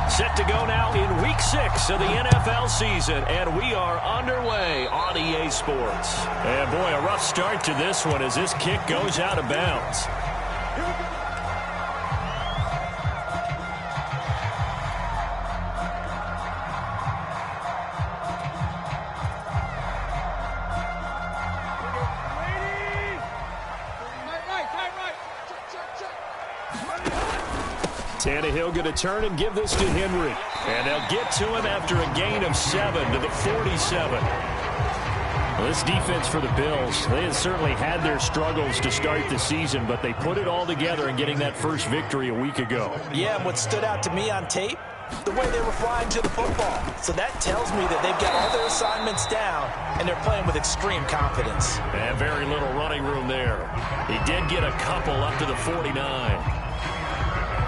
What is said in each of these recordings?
Set to go now in Week 6 of the NFL season, and we are underway on EA Sports. And boy, a rough start to this one as this kick goes out of bounds. Tannehill going to turn and give this to Henry. And they'll get to him after a gain of 7 to the 47. Well, this defense for the Bills, they have certainly had their struggles to start the season, but they put it all together in getting that first victory a week ago. Yeah, and what stood out to me on tape, the way they were flying to the football. So that tells me that they've got all their assignments down, and they're playing with extreme confidence. And very little running room there. He did get a couple up to the 49.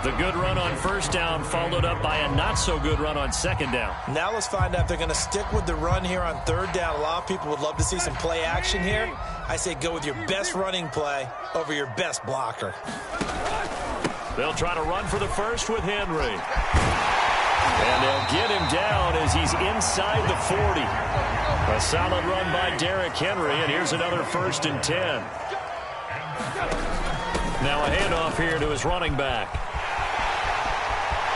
The good run on first down followed up by a not-so-good run on second down. Now let's find out if they're going to stick with the run here on third down. A lot of people would love to see some play action here. I say go with your best running play over your best blocker. They'll try to run for the first with Henry. And they'll get him down as he's inside the 40. A solid run by Derrick Henry, and here's another 1st and 10. Now a handoff here to his running back.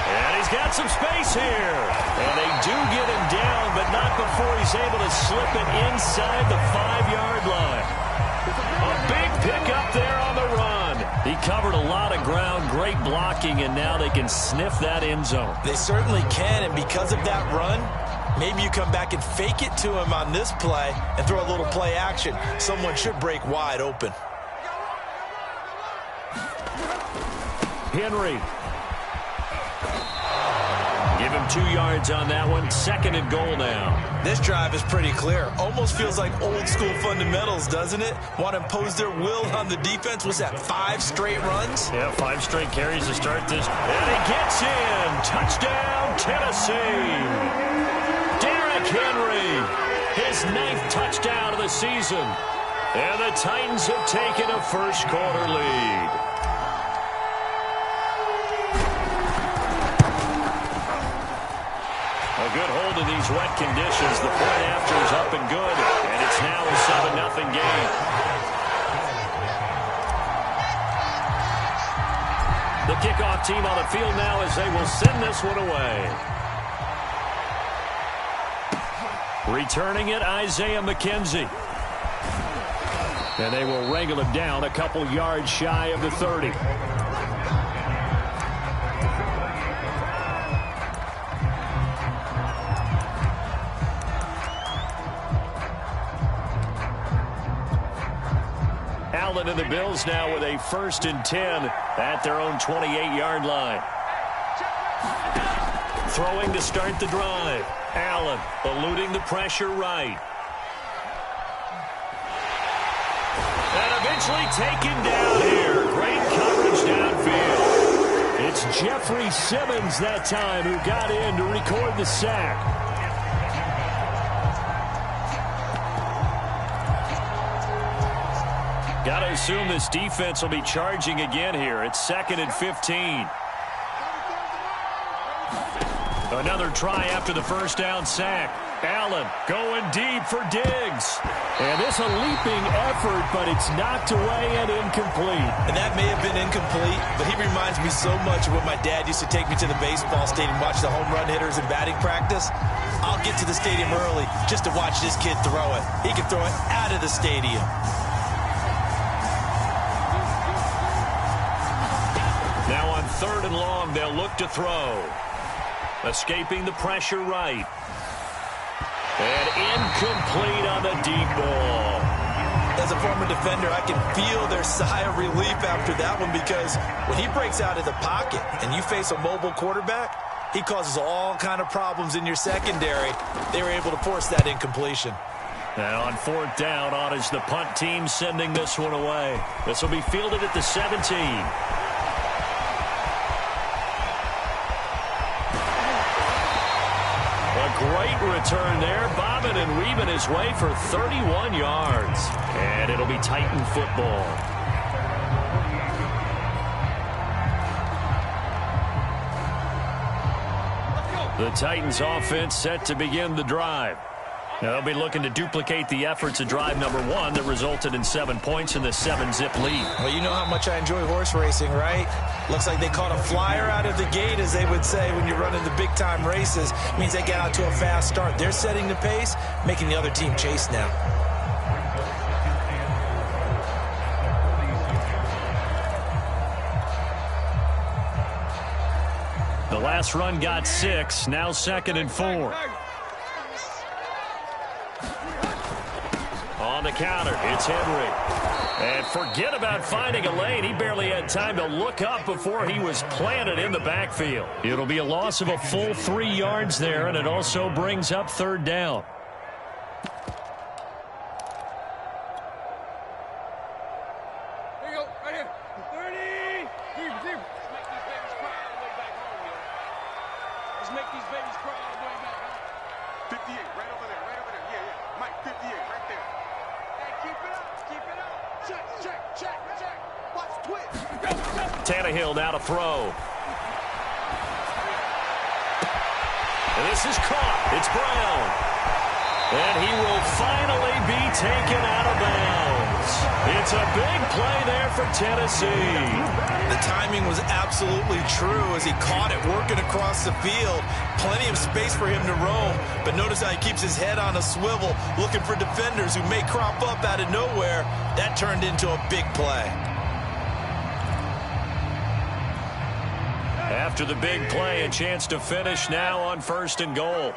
And he's got some space here. And they do get him down, but not before he's able to slip it inside the 5-yard line. A big pickup there on the run. He covered a lot of ground, great blocking, and now they can sniff that end zone. They certainly can, and because of that run, maybe you come back and fake it to him on this play and throw a little play action. Someone should break wide open. Henry. Give him 2 yards on that one. 2nd and goal now. This drive is pretty clear. Almost feels like old school fundamentals, doesn't it? Want to impose their will on the defense. Was that 5 straight runs? Yeah, 5 straight carries to start this. And he gets in. Touchdown, Tennessee. Derrick Henry. His 9th touchdown of the season. And the Titans have taken a first-quarter lead. A good hold in these wet conditions. The point after is up and good, and it's now a 7-0 game. The kickoff team on the field now as they will send this one away. Returning it, Isaiah McKenzie. And they will wrangle him down a couple yards shy of the 30. Allen and the Bills now with a 1st and 10 at their own 28-yard line. Throwing to start the drive. Allen eluding the pressure right. And eventually taken down here. Great coverage downfield. It's Jeffrey Simmons that time who got in to record the sack. Got to assume this defense will be charging again here. It's 2nd and 15. Another try after the first down sack. Allen going deep for Diggs. And this a leaping effort, but it's knocked away and incomplete. And that may have been incomplete, but he reminds me so much of when my dad used to take me to the baseball stadium, watch the home run hitters in batting practice. I'll get to the stadium early just to watch this kid throw it. He can throw it out of the stadium. Now on 3rd and long, they'll look to throw. Escaping the pressure right. And incomplete on the deep ball. As a former defender, I can feel their sigh of relief after that one, because when he breaks out of the pocket and you face a mobile quarterback, he causes all kind of problems in your secondary. They were able to force that incompletion. And on 4th down, on is the punt team sending this one away. This will be fielded at the 17. Great return there, bobbing and weaving his way for 31 yards. And it'll be Titan football. The Titans offense set to begin the drive. Now they'll be looking to duplicate the efforts of drive number 1 that resulted in 7 points in the 7-zip lead. Well, you know how much I enjoy horse racing, right? Looks like they caught a flyer out of the gate, as they would say when you're running the big-time races. It means they get out to a fast start. They're setting the pace, making the other team chase now. The last run got 6, now 2nd and 4. On the counter, it's Henry. And forget about finding a lane. He barely had time to look up before he was planted in the backfield. It'll be a loss of a full 3 yards there, and it also brings up 3rd down. There you go, right here. 30. Let's make these babies cry all the way back home. 58, right over there, right over there. Yeah, yeah. Mike, 58, right there. Hey, keep it up, keep it up. Check, check, check, check. Watch, twitch. Tannehill now to throw. And this is caught. It's Brown. And he will finally be taken out of bounds. It's a big play there for Tennessee. The timing was absolutely true as he caught it working across the field. Plenty of space for him to roam, but notice how he keeps his head on a swivel, looking for defenders who may crop up out of nowhere. That turned into a big play. After the big play, a chance to finish now on 1st and goal.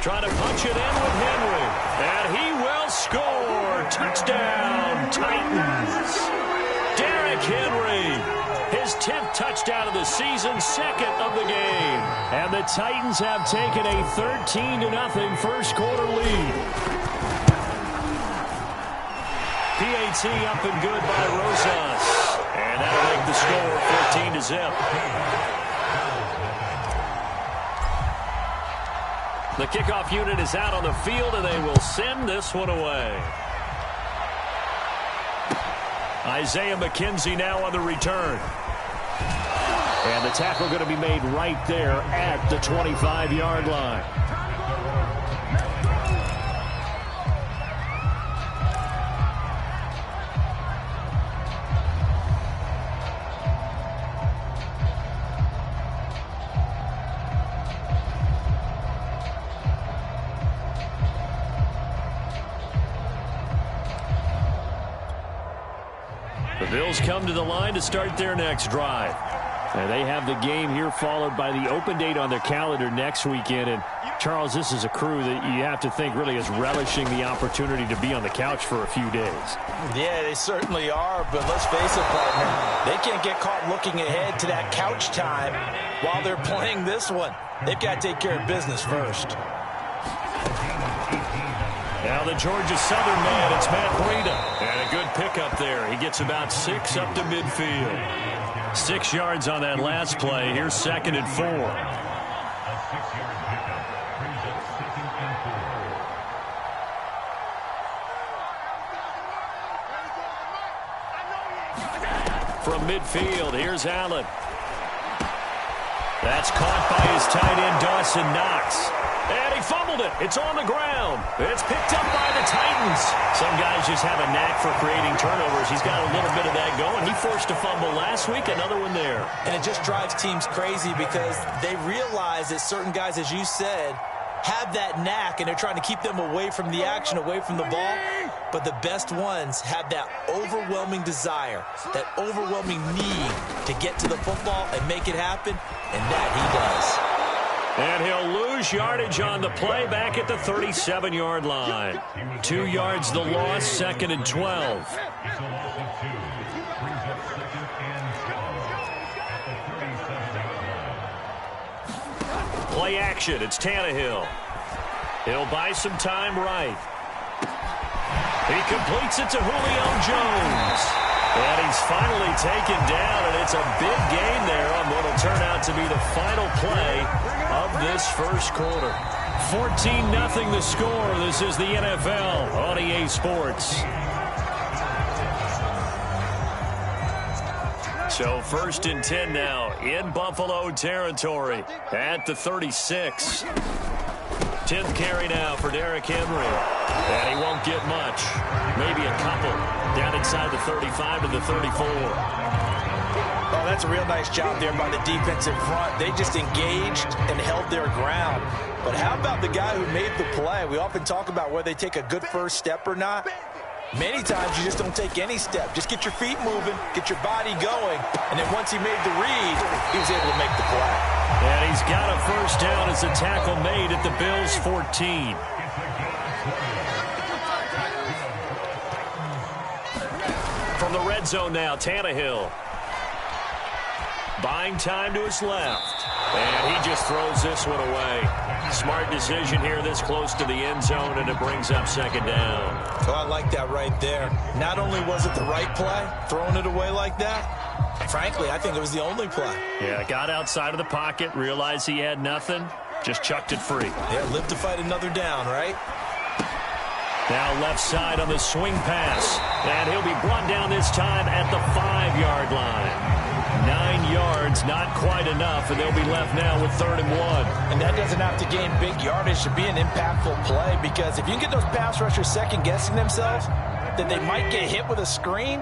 Trying to punch it in with Henry. And he will score. Touchdown, Titans. Derrick Henry. His 10th touchdown of the season, 2nd of the game. And the Titans have taken a 13-0 first quarter lead. PAT up and good by Rosas. And that'll make the score 14-0. The kickoff unit is out on the field, and they will send this one away. Isaiah McKenzie now on the return. And the tackle going to be made right there at the 25-yard line. The Bills come to the line to start their next drive. And they have the game here followed by the open date on their calendar next weekend. And, Charles, this is a crew that you have to think really is relishing the opportunity to be on the couch for a few days. Yeah, they certainly are, but let's face it, partner, they can't get caught looking ahead to that couch time while they're playing this one. They've got to take care of business first. Now the Georgia Southern man, it's Matt Breida. And a good pickup there. He gets about 6 up to midfield. 6 yards on that last play. Here's 2nd and 4. From midfield, here's Allen. That's caught by his tight end, Dawson Knox. And he fumbled it. It's on the ground. It's picked up by the Titans. Some guys just have a knack for creating turnovers. He's got a little bit of that going. He forced a fumble last week, another one there. And it just drives teams crazy because they realize that certain guys, as you said, have that knack, and they're trying to keep them away from the action, away from the ball. But the best ones have that overwhelming desire, that overwhelming need to get to the football and make it happen, and that he does. And he'll lose yardage on the play back at the 37-yard line. 2 yards the loss, 2nd and 12. Play action, it's Tannehill. He'll buy some time right. He completes it to Julio Jones. And he's finally taken down, and it's a big gain there on what will turn out to be the final play of this first quarter. 14-0 the score. This is the NFL on EA Sports. So 1st and 10 now in Buffalo territory at the 36. 10th carry now for Derrick Henry. And he won't get much. Maybe a couple. Down inside the 35 to the 34. Oh, that's a real nice job there by the defensive front. They just engaged and held their ground. But how about the guy who made the play? We often talk about whether they take a good first step or not. Many times you just don't take any step. Just get your feet moving, get your body going, and then once he made the read, he was able to make the play. And he's got a first down as the tackle made at the Bills' 14. From the red zone now, Tannehill. Buying time to his left. And he just throws this one away. Smart decision here this close to the end zone, and it brings up 2nd down. Oh, I like that right there. Not only was it the right play, throwing it away like that, frankly, I think it was the only play. Yeah, got outside of the pocket, realized he had nothing, just chucked it free. Yeah, live to fight another down, right? Now left side on the swing pass. And he'll be brought down this time at the 5-yard line. 9 yards, not quite enough, and they'll be left now with 3rd and 1. And that doesn't have to gain big yardage to be an impactful play, because if you can get those pass rushers second-guessing themselves, that they might get hit with a screen,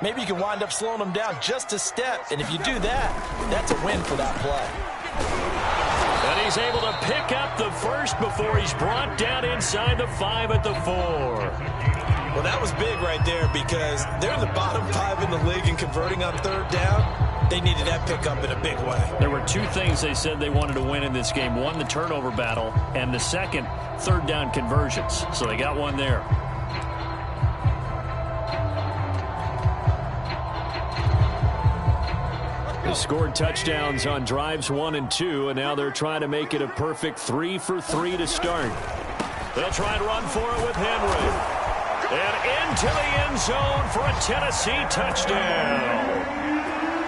maybe you can wind up slowing them down just a step. And if you do that, that's a win for that play. And he's able to pick up the first before he's brought down inside the 5 at the 4. Well, that was big right there, because they're in the bottom 5 in the league and converting on 3rd down. They needed that pickup in a big way. There were 2 things they said they wanted to win in this game. One, the turnover battle, and the second, 3rd down conversions. So they got one there. They scored touchdowns on drives 1 and 2, and now they're trying to make it a perfect 3 for 3 to start. They'll try and run for it with Henry. And into the end zone for a Tennessee touchdown.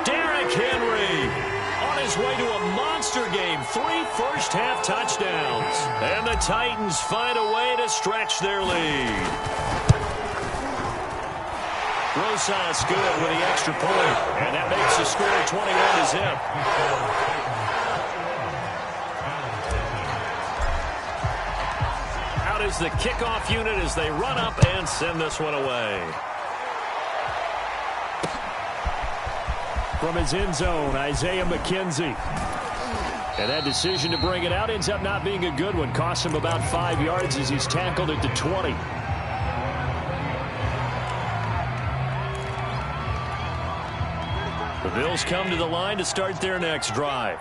Derrick Henry on his way to a monster game. 3 first-half touchdowns. And the Titans find a way to stretch their lead. Rosas good with the extra point. And that makes the score 21 to zip. Is the kickoff unit as they run up and send this one away. From his end zone, Isaiah McKenzie. And that decision to bring it out ends up not being a good one. Costs him about 5 yards as he's tackled at the 20. The Bills come to the line to start their next drive.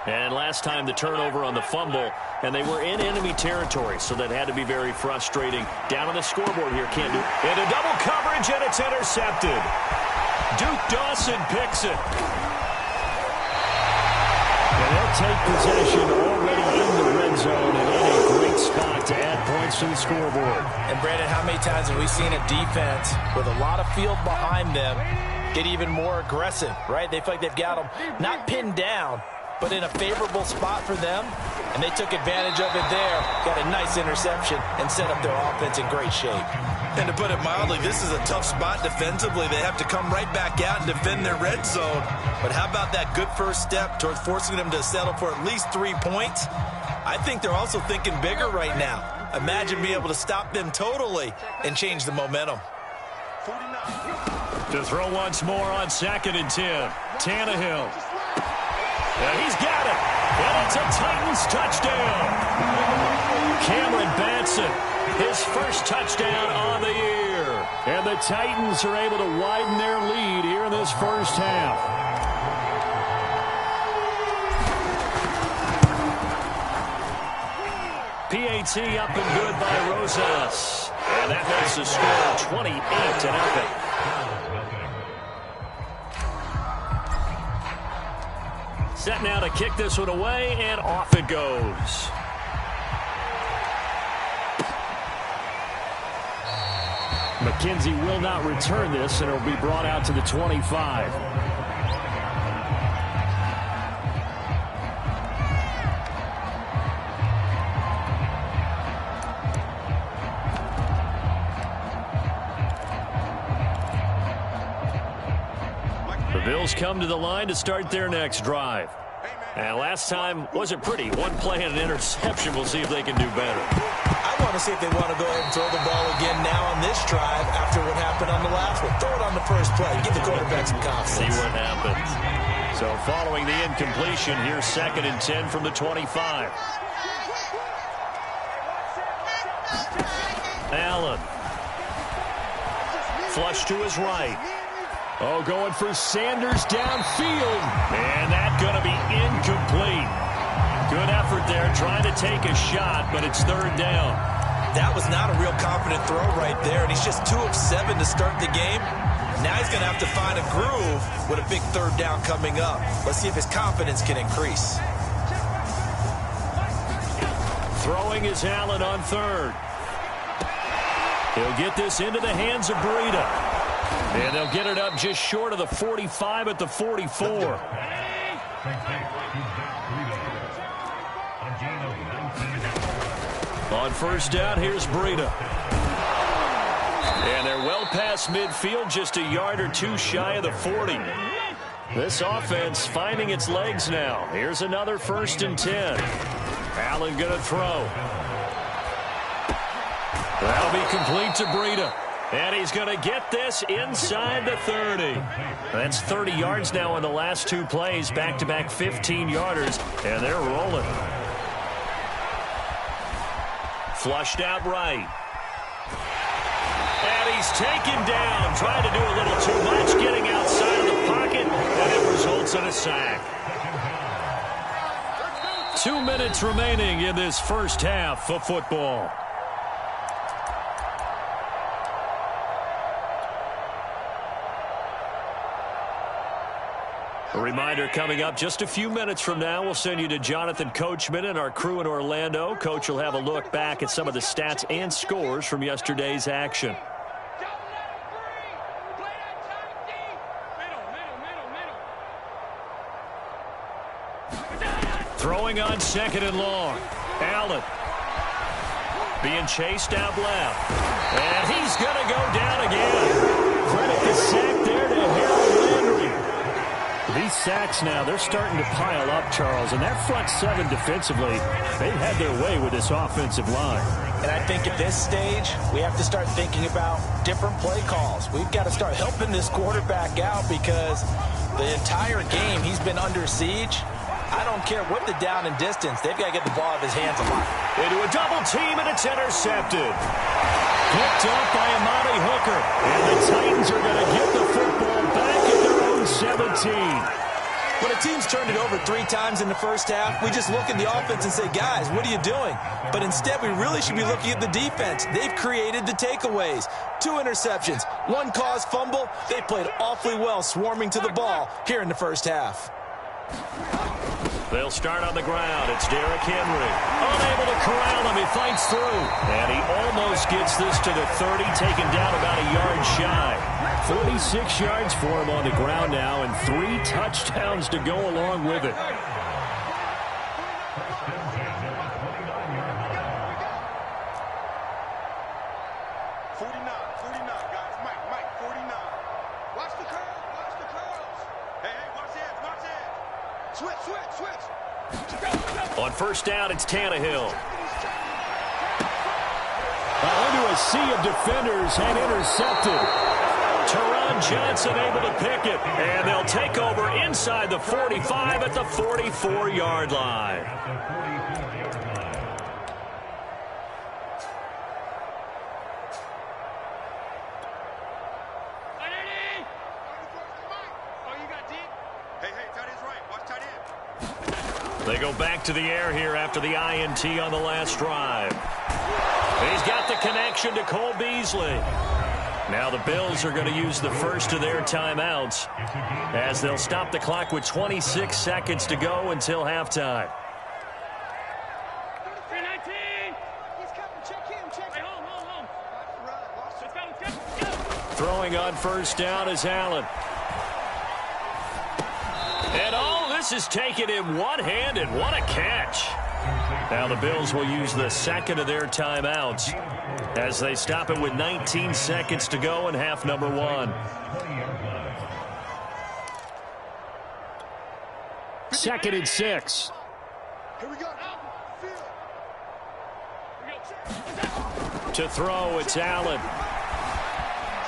And last time the turnover on the fumble, and they were in enemy territory, so that had to be very frustrating. Down on the scoreboard here, can't do it. Into double coverage, and it's intercepted. Duke Dawson picks it. And they'll take possession already in the red zone, and in a great spot to add points to the scoreboard. And Brandon, how many times have we seen a defense with a lot of field behind them get even more aggressive, right? They feel like they've got them not pinned down, but in a favorable spot for them, and they took advantage of it there, got a nice interception, and set up their offense in great shape. And to put it mildly, this is a tough spot defensively. They have to come right back out and defend their red zone. But how about that good first step towards forcing them to settle for at least 3 points? I think they're also thinking bigger right now. Imagine being able to stop them totally and change the momentum. To throw once more on 2nd and 10. Tannehill. And he's got it. And it's a Titans touchdown. Cameron Batson, his first touchdown on the year. And the Titans are able to widen their lead here in this first half. PAT up and good by Rosas. And that makes the score 28-0. Set now to kick this one away, and off it goes. McKenzie will not return this, and it'll be brought out to the 25. Buccaneers come to the line to start their next drive. And last time wasn't pretty. One play and an interception. We'll see if they can do better. I want to see if they want to go ahead and throw the ball again now on this drive after what happened on the last one. Throw it on the first play. Give the quarterback some confidence. See what happens. So following the incompletion, here's 2nd and 10 from the 25. Allen. Flush to his right. Oh, going for Sanders downfield. And that's going to be incomplete. Good effort there trying to take a shot, but it's 3rd down. That was not a real confident throw right there, and he's just 2 of 7 to start the game. Now he's going to have to find a groove with a big 3rd down coming up. Let's see if his confidence can increase. Throwing is Allen on 3rd. He'll get this into the hands of Breida. And they'll get it up just short of the 45 at the 44. On 1st down, here's Breida. And they're well past midfield, just a yard or 2 shy of the 40. This offense finding its legs now. Here's another 1st and 10. Allen going to throw. That'll be complete to Breida. And he's going to get this inside the 30. That's 30 yards now in the last 2 plays. Back-to-back 15-yarders, and they're rolling. Flushed out right. And he's taken down, trying to do a little too much, getting outside of the pocket, and it results in a sack. 2 minutes remaining in this first half of football. A reminder coming up just a few minutes from now, we'll send you to Jonathan Coachman and our crew in Orlando. Coach will have a look back at some of the stats and scores from yesterday's action. Throwing on 2nd and long. Allen being chased out left. And he's going to go down again. Credit the sack there to Harold Landry. These sacks now, they're starting to pile up, Charles. And that front 7 defensively, they've had their way with this offensive line. And I think at this stage, we have to start thinking about different play calls. We've got to start helping this quarterback out because the entire game he's been under siege. I don't care what the down and distance. They've got to get the ball out of his hands a lot. Into a double team, and it's intercepted. Picked off by Amani Hooker. And the Titans are going to get the football back at their own 17. When a team's turned it over 3 times in the first half, we just look at the offense and say, guys, what are you doing? But instead, we really should be looking at the defense. They've created the takeaways. 2 interceptions, 1 caused fumble. They played awfully well swarming to the ball here in the first half. They'll start on the ground. It's Derrick Henry. Unable to corral him. He fights through. And he almost gets this to the 30, taken down about a yard shy. 46 yards for him on the ground now, and 3 touchdowns to go along with it. On 1st down, it's Tannehill. Into a sea of defenders and intercepted. Teron Johnson able to pick it. And they'll take over inside the 45 at the 44-yard line. They go back to the air here after the INT on the last drive. He's got the connection to Cole Beasley. Now the Bills are going to use the first of their timeouts as they'll stop the clock with 26 seconds to go until halftime. Throwing on 1st down is Allen. And this is taken in one-handed. What a catch. Now the Bills will use the second of their timeouts as they stop it with 19 seconds to go in half number 1. 2nd and 6. Here we go. To throw, it's Allen.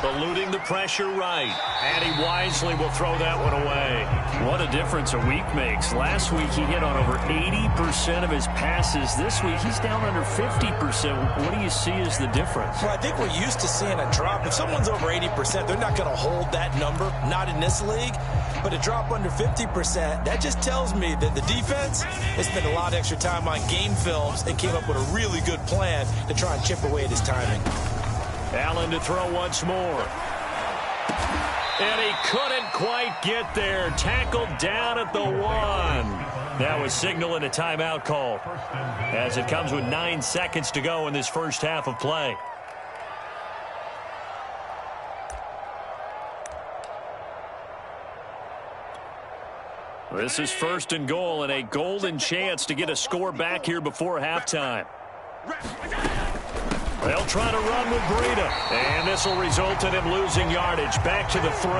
Eluding the pressure right. And he wisely will throw that one away. What a difference a week makes. Last week he hit on over 80% of his passes. This week he's down under 50%. What do you see as the difference? Well, I think we're used to seeing a drop. If someone's over 80%, they're not going to hold that number. Not in this league. But a drop under 50%, that just tells me that the defense has spent a lot of extra time on game films and came up with a really good plan to try and chip away at his timing. Allen to throw once more. And he couldn't quite get there. Tackled down at the 1. That was signaling a timeout call, as it comes with 9 seconds to go in this first half of play. This is 1st and goal and a golden chance to get a score back here before halftime. They'll try to run with Breida, and this will result in him losing yardage back to the 3.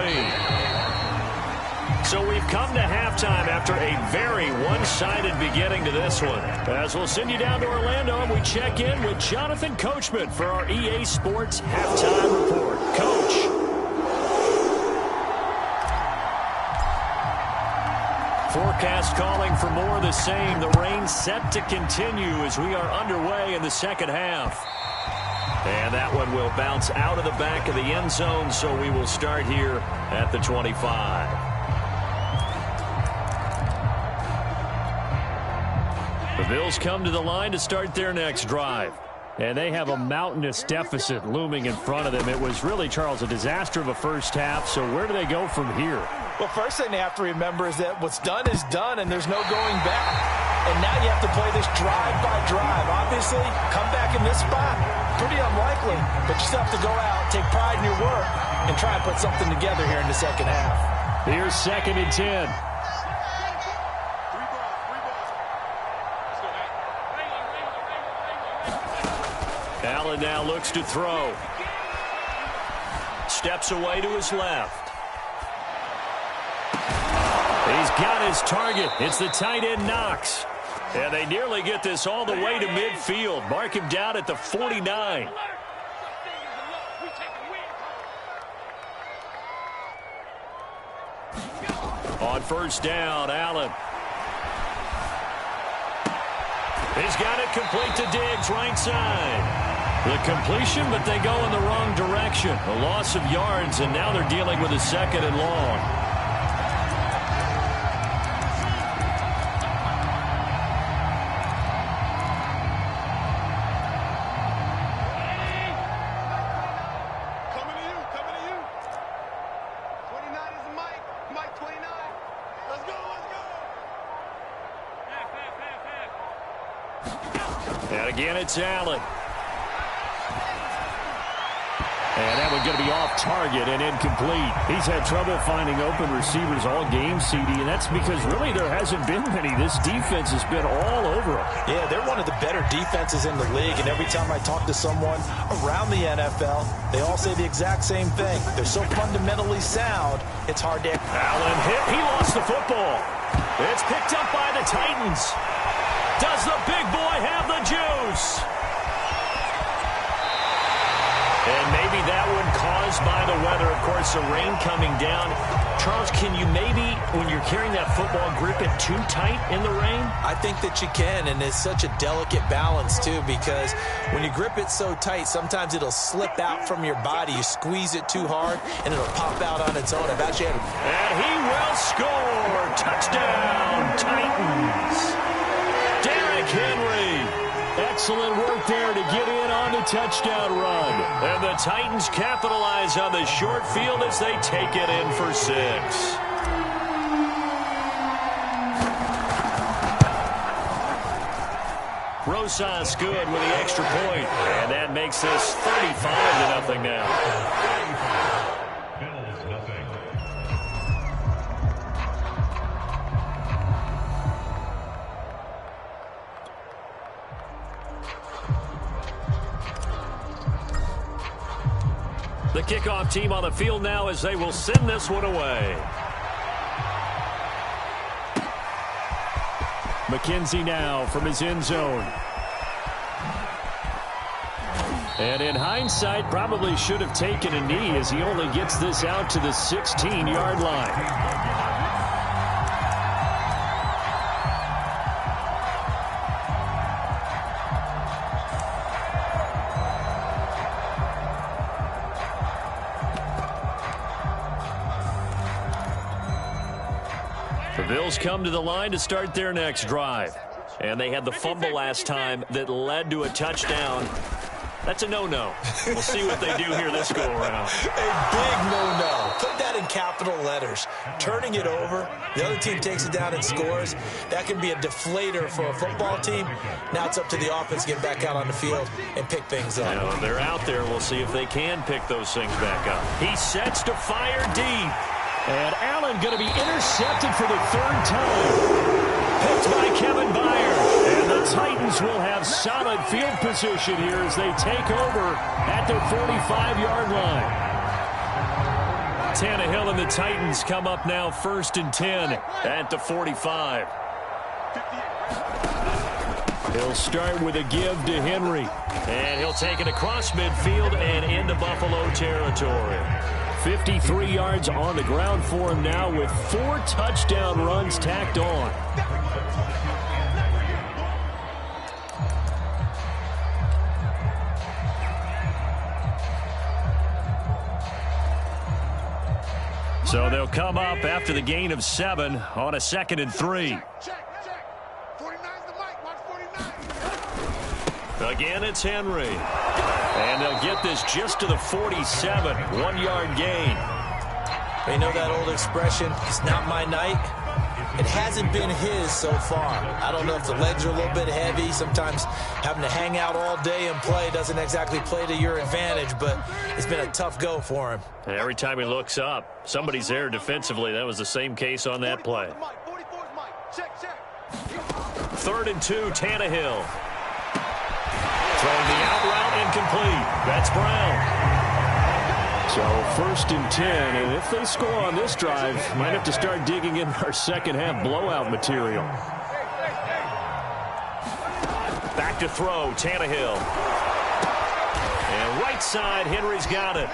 So we've come to halftime after a very one-sided beginning to this one. As we'll send you down to Orlando, and we check in with Jonathan Coachman for our EA Sports Halftime Report. Coach. Forecast calling for more of the same. The rain set to continue as we are underway in the second half. And that one will bounce out of the back of the end zone, so we will start here at the 25. The Bills come to the line to start their next drive. And they have a mountainous deficit looming in front of them. It was really, Charles, a disaster of a first half. So where do they go from here? Well, first thing they have to remember is that what's done is done, and there's no going back. And now you have to play this drive by drive. Obviously, come back in this spot, pretty unlikely. But you still have to go out, take pride in your work, and try and put something together here in the second half. Here's 2nd and 10. Allen now looks to throw. Steps away to his left. He's got his target. It's the tight end Knox. And they nearly get this all the way to midfield. Mark him down at the 49. On 1st down, Allen. He's got it complete to Diggs, right side. The completion, but they go in the wrong direction. A loss of yards, and now they're dealing with a 2nd and long. And again, it's Allen. And that one's going to be off target and incomplete. He's had trouble finding open receivers all game, CD, and that's because really there hasn't been many. This defense has been all over him. Yeah, they're one of the better defenses in the league, and every time I talk to someone around the NFL, they all say the exact same thing. They're so fundamentally sound, it's hard to... Allen hit. He lost the football. It's picked up by the Titans. Does the big boy have the juice? And maybe that one caused by the weather. Of course, the rain coming down. Charles, can you maybe, when you're carrying that football, grip it too tight in the rain? I think that you can, and it's such a delicate balance, too, because when you grip it so tight, sometimes it'll slip out from your body. You squeeze it too hard, and it'll pop out on its own. I've actually had... And he will score. Touchdown, Titans. Derrick Henry. Excellent work there to get in on the touchdown run. And the Titans capitalize on the short field as they take it in for 6. Rosas good with the extra point. And that makes this 35-0 now. The kickoff team on the field now as they will send this one away. McKenzie now from his end zone. And in hindsight, probably should have taken a knee as he only gets this out to the 16-yard line. The Bills come to the line to start their next drive. And they had the fumble last time that led to a touchdown. That's a no-no. We'll see what they do here this go-around. A big no-no. Put that in capital letters. Turning it over, the other team takes it down and scores. That can be a deflator for a football team. Now it's up to the offense to get back out on the field and pick things up. Now, they're out there. We'll see if they can pick those things back up. He sets to fire deep. And Allen going to be intercepted for the third time. Picked by Kevin Byard. And the Titans will have solid field position here as they take over at their 45-yard line. Tannehill and the Titans come up now 1st and 10 at the 45. He'll start with a give to Henry. And he'll take it across midfield and into Buffalo territory. 53 yards on the ground for him now with 4 touchdown runs tacked on. So they'll come up after the gain of 7 on a 2nd and 3. Check. 49's the mic. Watch 49. Again, it's Henry. And they'll get this just to the 47. 1-yard gain. You know that old expression, it's not my night? It hasn't been his so far. I don't know if the legs are a little bit heavy. Sometimes having to hang out all day and play doesn't exactly play to your advantage, but it's been a tough go for him. And every time he looks up, somebody's there defensively. That was the same case on that play. 44's mic. Check. 3rd and 2, Tannehill. Throwing the out route incomplete. That's Brown. So 1st and 10, and if they score on this drive, might have to start digging in our second half blowout material. Back to throw, Tannehill. And right side, Henry's got it.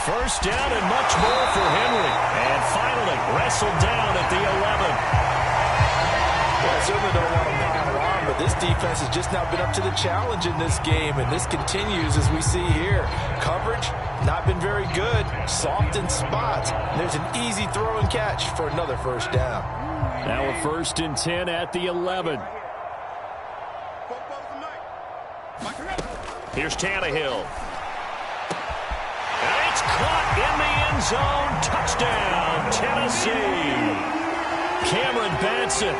1st down and much more for Henry. And finally, wrestled down at the 11. Well, I certainly don't want to pile on, but this defense has just not been up to the challenge in this game, and this continues as we see here. Coverage, not been very good. Soft in spots. There's an easy throw and catch for another 1st down. Now a 1st and 10 at the 11. Here's Tannehill. And it's caught in the end zone. Touchdown, Tennessee. Cameron Batson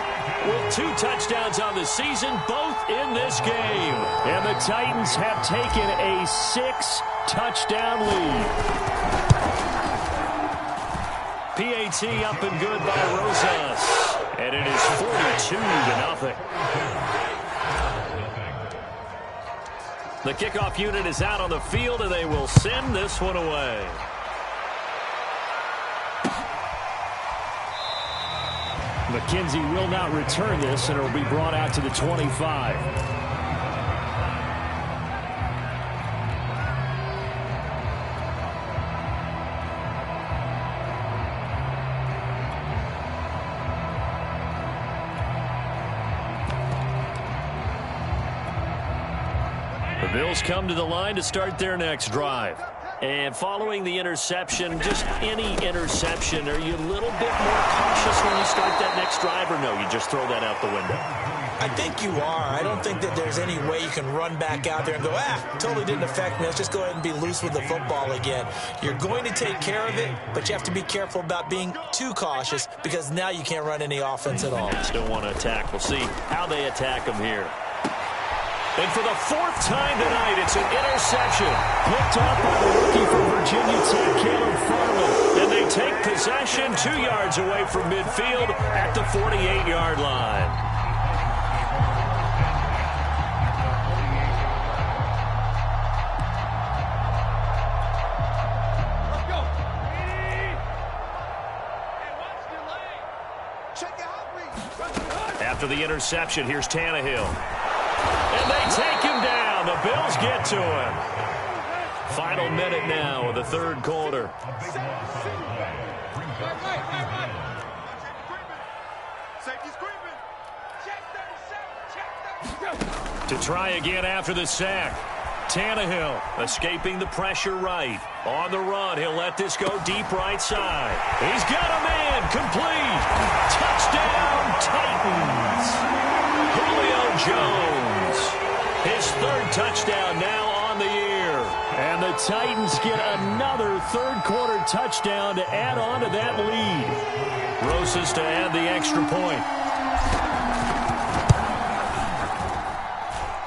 with 2 touchdowns on the season, both in this game. And the Titans have taken a 6-touchdown lead. PAT up and good by Rosas. And it is 42-0. The kickoff unit is out on the field, and they will send this one away. McKenzie will not return this, and it will be brought out to the 25. The Bills come to the line to start their next drive. And following the interception, just any interception, are you a little bit more cautious when you start that next drive, or no, you just throw that out the window? I think you are. I don't think that there's any way you can run back out there and go, totally didn't affect me. Let's just go ahead and be loose with the football again. You're going to take care of it, but you have to be careful about being too cautious because now you can't run any offense at all. Still want to attack. We'll see how they attack them here. And for the 4th time tonight, it's an interception. Picked off by the rookie from Virginia Tech, Caleb Farley. And they take possession 2 yards away from midfield at the 48-yard line. Check your hot read. After the interception, here's Tannehill. And they take him down. The Bills get to him. Final minute now of the third quarter. To try again after the sack. Tannehill escaping the pressure right. On the run, he'll let this go deep right side. He's got a man. Complete. Touchdown, Titans. Julio Jones. His third touchdown now on the year. And the Titans get another third-quarter touchdown to add on to that lead. Rosas to add the extra point.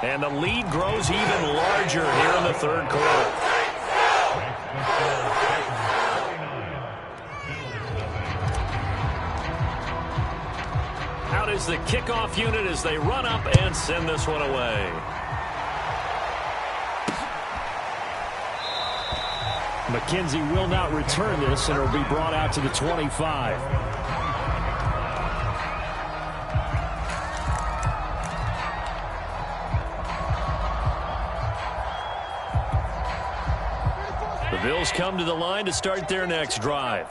And the lead grows even larger here in the third quarter. Out is the kickoff unit as they run up and send this one away. McKenzie will not return this, and it will be brought out to the 25. The Bills come to the line to start their next drive.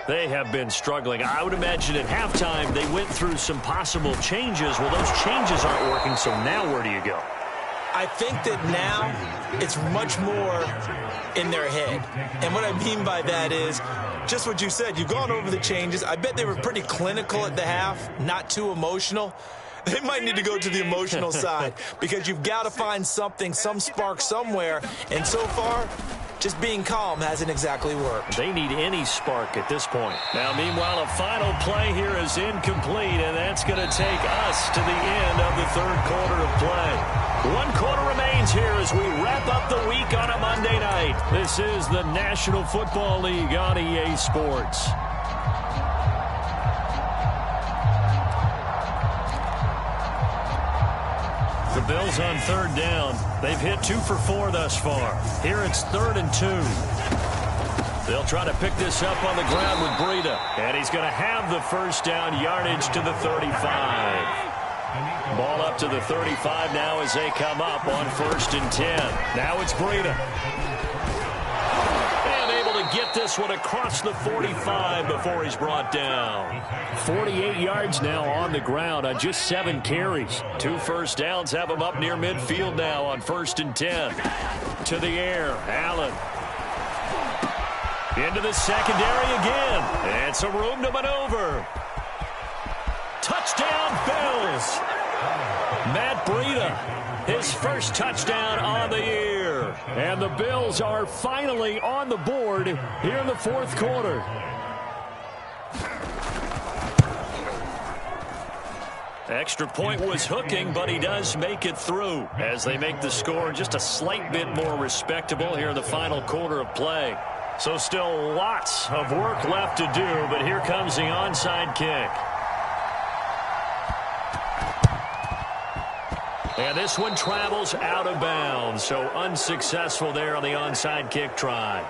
They have been struggling. I would imagine at halftime they went through some possible changes. Well, those changes aren't working, so now where do you go? I think that now it's much more in their head. And what I mean by that is just what you said. You've gone over the changes. I bet they were pretty clinical at the half, not too emotional. They might need to go to the emotional side because you've got to find something, some spark somewhere. And so far, just being calm hasn't exactly worked. They need any spark at this point. Now, meanwhile, a final play here is incomplete, and that's going to take us to the end of the third quarter of play. 1 quarter remains here as we wrap up the week on a Monday night. This is the National Football League on EA Sports. The Bills on third down. They've hit 2 for 4 thus far. Here it's 3rd and 2. They'll try to pick this up on the ground with Breida. And he's going to have the first down, yardage to the 35. Ball up to the 35 now as they come up on 1st and 10. Now it's Breida. And able to get this one across the 45 before he's brought down. 48 yards now on the ground on just 7 carries. 2 first downs have him up near midfield now on 1st and 10. To the air, Allen. Into the secondary again. And some room to maneuver. Touchdown, Bills. Matt Breida, his first touchdown on the year. And the Bills are finally on the board here in the 4th quarter. Extra point was hooking, but he does make it through as they make the score just a slight bit more respectable here in the final quarter of play. So still lots of work left to do, but here comes the onside kick. And this one travels out of bounds, so unsuccessful there on the onside kick try.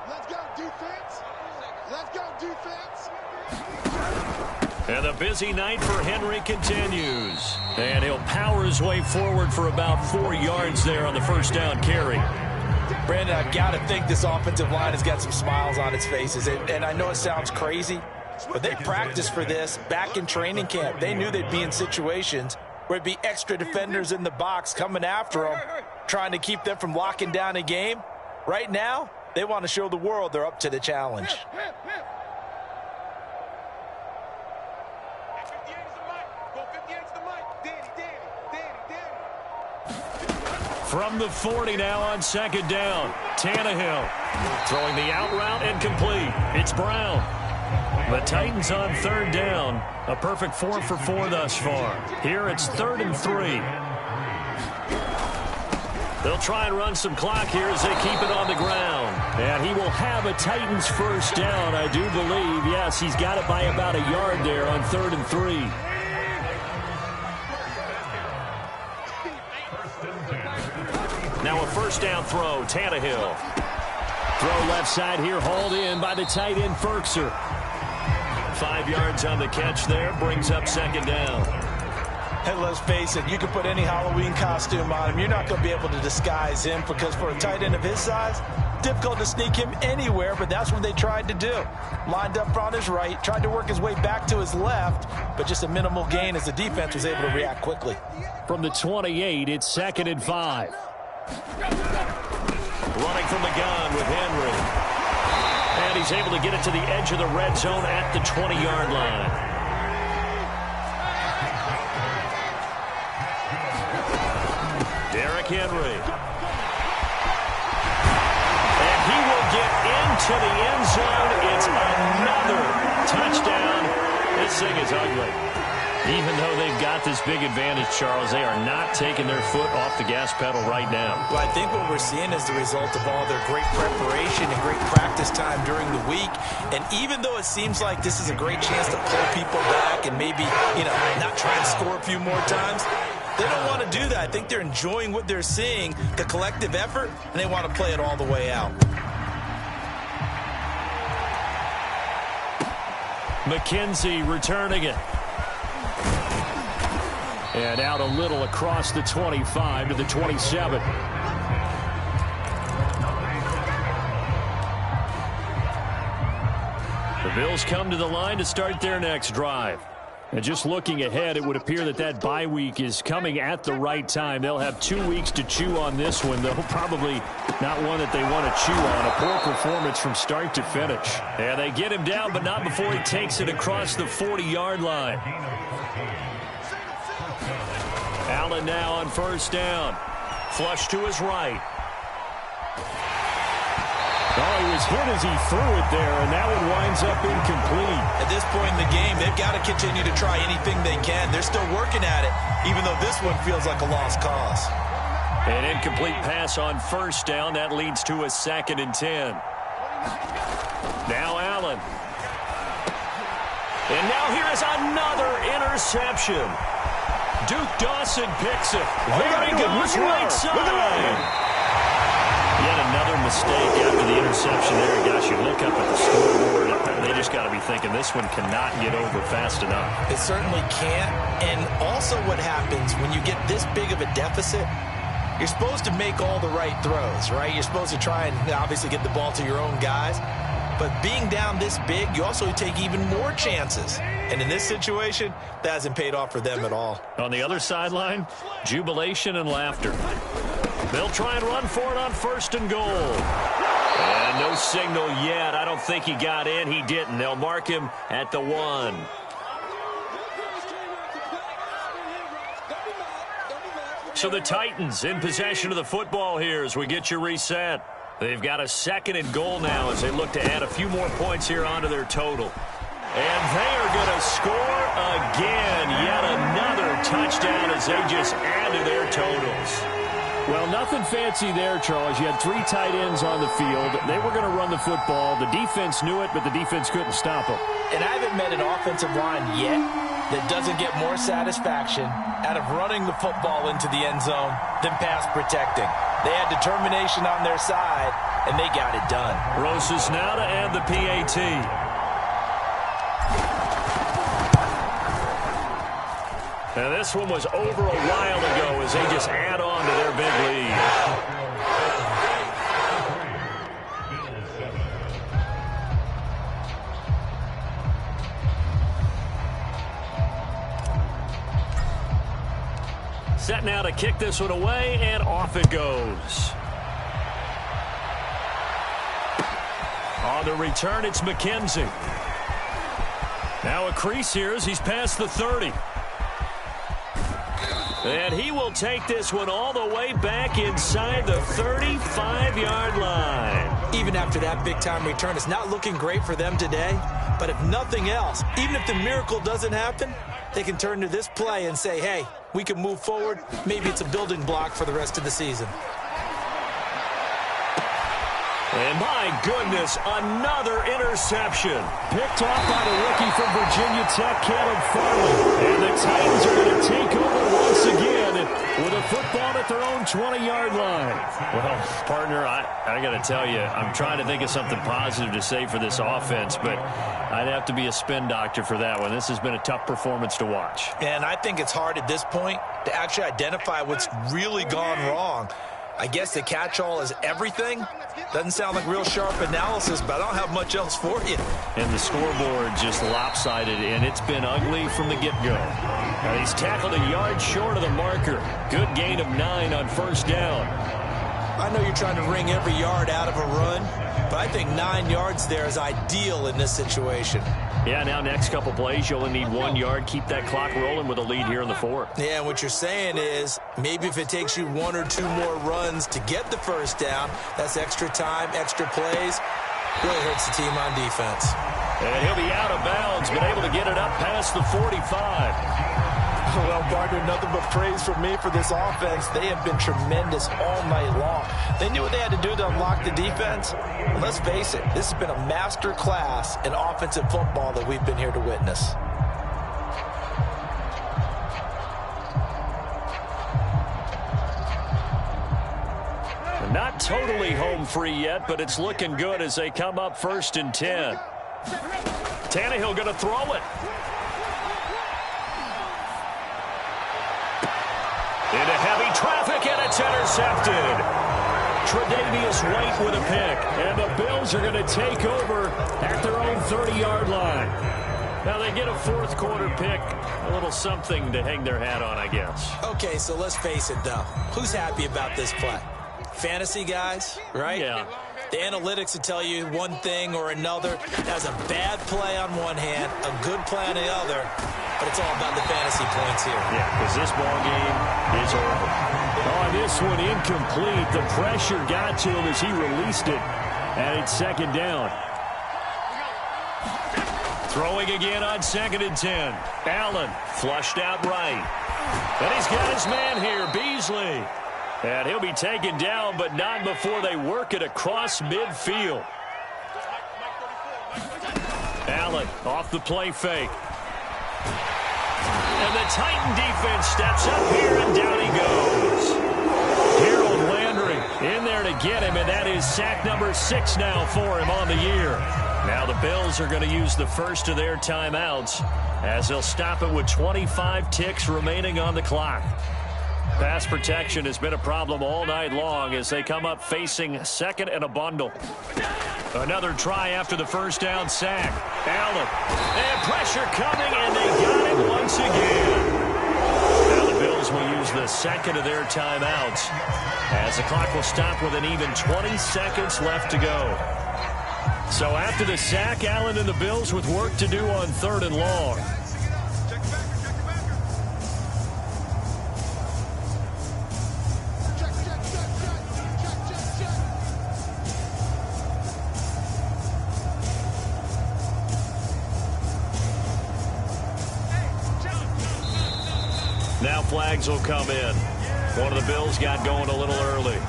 Let's go, defense. Let's go, defense. And the busy night for Henry continues. And he'll power his way forward for about 4 yards there on the first down carry. Brandon, I've got to think this offensive line has got some smiles on its faces. And I know it sounds crazy, but they practiced for this back in training camp. They knew they'd be in situations where it'd be extra defenders in the box coming after them, trying to keep them from locking down a game. Right now, they want to show the world they're up to the challenge. From the 40 now on 2nd down. Tannehill throwing the out route and complete. It's Brown. The Titans on 3rd down. A perfect 4 for 4 thus far. Here it's 3rd and 3. They'll try and run some clock here as they keep it on the ground. And he will have a Titans first down, I do believe. Yes, he's got it by about a yard there on 3rd and 3. Now a first down throw, Tannehill. Throw left side here, hauled in by the tight end, Ferkser. 5 yards on the catch there, brings up second down. And let's face it, you can put any Halloween costume on him. You're not going to be able to disguise him because for a tight end of his size, difficult to sneak him anywhere, but that's what they tried to do. Lined up on his right, tried to work his way back to his left, but just a minimal gain as the defense was able to react quickly. From the 28, it's 2nd and 5. Running from the gun with Henry. And he's able to get it to the edge of the red zone at the 20-yard line. Derrick Henry. And he will get into the end zone. It's another touchdown. This thing is ugly. Even though they've got this big advantage, Charles, they are not taking their foot off the gas pedal right now. Well, I think what we're seeing is the result of all their great preparation and great practice time during the week. And even though it seems like this is a great chance to pull people back and maybe, not try and score a few more times, they don't want to do that. I think they're enjoying what they're seeing, the collective effort, and they want to play it all the way out. McKenzie returning it. And out a little across the 25 to the 27. The Bills come to the line to start their next drive. And just looking ahead, it would appear that bye week is coming at the right time. They'll have 2 weeks to chew on this one, though probably not one that they want to chew on. A poor performance from start to finish. And they get him down, but not before he takes it across the 40-yard line. Allen now on first down. Flush to his right. Oh, he was hit as he threw it there, and that one winds up incomplete. At this point in the game, they've got to continue to try anything they can. They're still working at it, even though this one feels like a lost cause. An incomplete pass on first down. That leads to a 2nd and 10. Now Allen. And now here is another interception. Duke Dawson picks it. There he goes, right side. Yet another mistake after the interception there. Gosh, you look up at the scoreboard, they just got to be thinking this one cannot get over fast enough. It certainly can't. And also what happens when you get this big of a deficit, you're supposed to make all the right throws, right? You're supposed to try and obviously get the ball to your own guys. But being down this big, you also take even more chances. And in this situation, that hasn't paid off for them at all. On the other sideline, jubilation and laughter. They'll try and run for it on 1st and goal. And no signal yet. I don't think he got in. He didn't. They'll mark him at the 1. So the Titans in possession of the football here as we get you reset. They've got a 2nd and goal now as they look to add a few more points here onto their total. And they are going to score again. Yet another touchdown as they just add to their totals. Well, nothing fancy there, Charles. You had 3 tight ends on the field. They were going to run the football. The defense knew it, but the defense couldn't stop them. And I haven't met an offensive line yet that doesn't get more satisfaction out of running the football into the end zone than pass protecting. They had determination on their side, and they got it done. Roses now to add the PAT. Now this one was over a while ago as they just add on to their big lead. Set now to kick this one away, and off it goes. On the return, it's McKenzie. Now a crease here as he's past the 30. And he will take this one all the way back inside the 35-yard line. Even after that big-time return, it's not looking great for them today. But if nothing else, even if the miracle doesn't happen, they can turn to this play and say, hey, we can move forward. Maybe it's a building block for the rest of the season. And my goodness, another interception. Picked off by the rookie from Virginia Tech, Caleb Farley. And the Titans are going to take over once again with a football to at their own 20-yard line. Well, partner, I got to tell you, I'm trying to think of something positive to say for this offense, but I'd have to be a spin doctor for that one. This has been a tough performance to watch. And I think it's hard at this point to actually identify what's really gone wrong. I guess the catch-all is everything. Doesn't sound like real sharp analysis, but I don't have much else for you. And the scoreboard just lopsided, and it's been ugly from the get-go. Now he's tackled a yard short of the marker. Good gain of 9 on first down. I know you're trying to wring every yard out of a run, but I think 9 yards there is ideal in this situation. Yeah, now next couple plays, you only need 1 yard. Keep that clock rolling with a lead here in the 4th. Yeah, and what you're saying is maybe if it takes you 1 or 2 more runs to get the first down, that's extra time, extra plays. Really hurts the team on defense. And he'll be out of bounds, but able to get it up past the 45. Well, partner, nothing but praise from me for this offense. They have been tremendous all night long. They knew what they had to do to unlock the defense. And let's face it, this has been a master class in offensive football that we've been here to witness. They're not totally home free yet, but it's looking good as they come up 1st and 10. Tannehill going to throw it. Into heavy traffic, and it's intercepted. Tre'Davious White with a pick, and the Bills are going to take over at their own 30-yard line. Now they get a 4th quarter pick, a little something to hang their hat on, I guess. Okay, so let's face it, though. Who's happy about this play? Fantasy guys, right? Yeah. The analytics will tell you one thing or another. That's a bad play on one hand, a good play on the other, but it's all about the fantasy points here. Yeah, because this ball game is over. Oh, this one incomplete. The pressure got to him as he released it, and it's 2nd down. Throwing again on 2nd and 10. Allen flushed out right. And he's got his man here, Beasley. And he'll be taken down, but not before they work it across midfield. Allen off the play fake. And the Titan defense steps up here, and down he goes. Harold Landry in there to get him, and that is sack number 6 now for him on the year. Now the Bills are going to use the first of their timeouts as they'll stop it with 25 ticks remaining on the clock. Pass protection has been a problem all night long as they come up facing 2nd and a bundle. Another try after the first down sack. Allen. And pressure coming, and they got it once again. Now the Bills will use the 2nd of their timeouts as the clock will stop with an even 20 seconds left to go. So after the sack, Allen and the Bills with work to do on 3rd and long. Now flags will come in. One of the Bills got going a little early.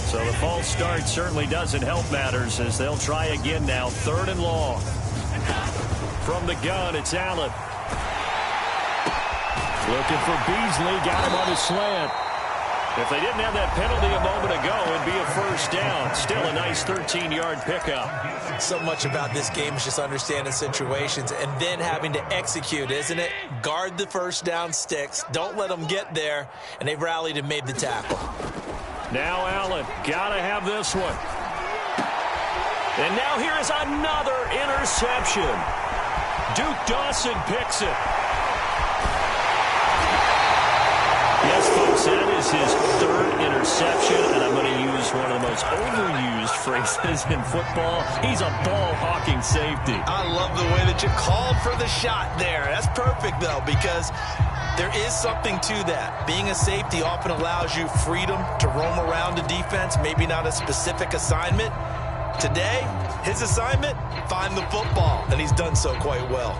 So the false start certainly doesn't help matters as they'll try again now. 3rd and long. From the gun, it's Allen. Looking for Beasley. Got him on his slant. If they didn't have that penalty a moment ago, it'd be a first down. Still a nice 13-yard pickup. So much about this game is just understanding situations and then having to execute, isn't it? Guard the first down sticks. Don't let them get there. And they've rallied and made the tackle. Now Allen. Gotta have this one. And now here is another interception. Duke Dawson picks it. Yes, folks, that is his 3rd interception, and I'm going to use one of the most overused phrases in football. He's a ball-hawking safety. I love the way that you called for the shot there. That's perfect, though, because there is something to that. Being a safety often allows you freedom to roam around a defense, maybe not a specific assignment. Today, his assignment, find the football, and he's done so quite well.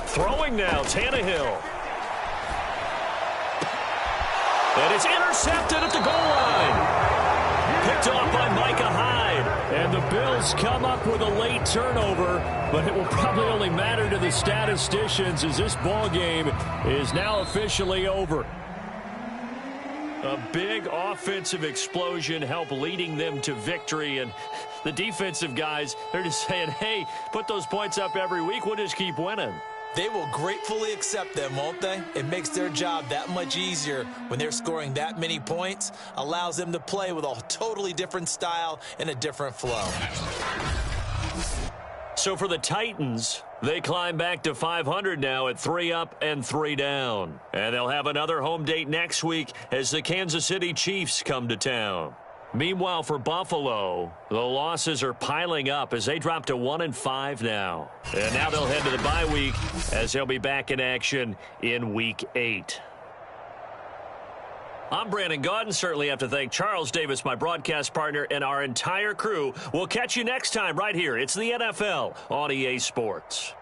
Throwing now, Tannehill. And it's intercepted at the goal line. Picked off by Micah Hyde. And the Bills come up with a late turnover, but it will probably only matter to the statisticians as this ball game is now officially over. A big offensive explosion helped leading them to victory, and the defensive guys, they're just saying, hey, put those points up every week, we'll just keep winning. They will gratefully accept them, won't they? It makes their job that much easier when they're scoring that many points, allows them to play with a totally different style and a different flow. So for the Titans, they climb back to 500 now at 3 up and 3 down. And they'll have another home date next week as the Kansas City Chiefs come to town. Meanwhile, for Buffalo, the losses are piling up as they drop to 1-5 now. And now they'll head to the bye week as they'll be back in action in Week 8. I'm Brandon Gaudin. Certainly have to thank Charles Davis, my broadcast partner, and our entire crew. We'll catch you next time right here. It's the NFL on EA Sports.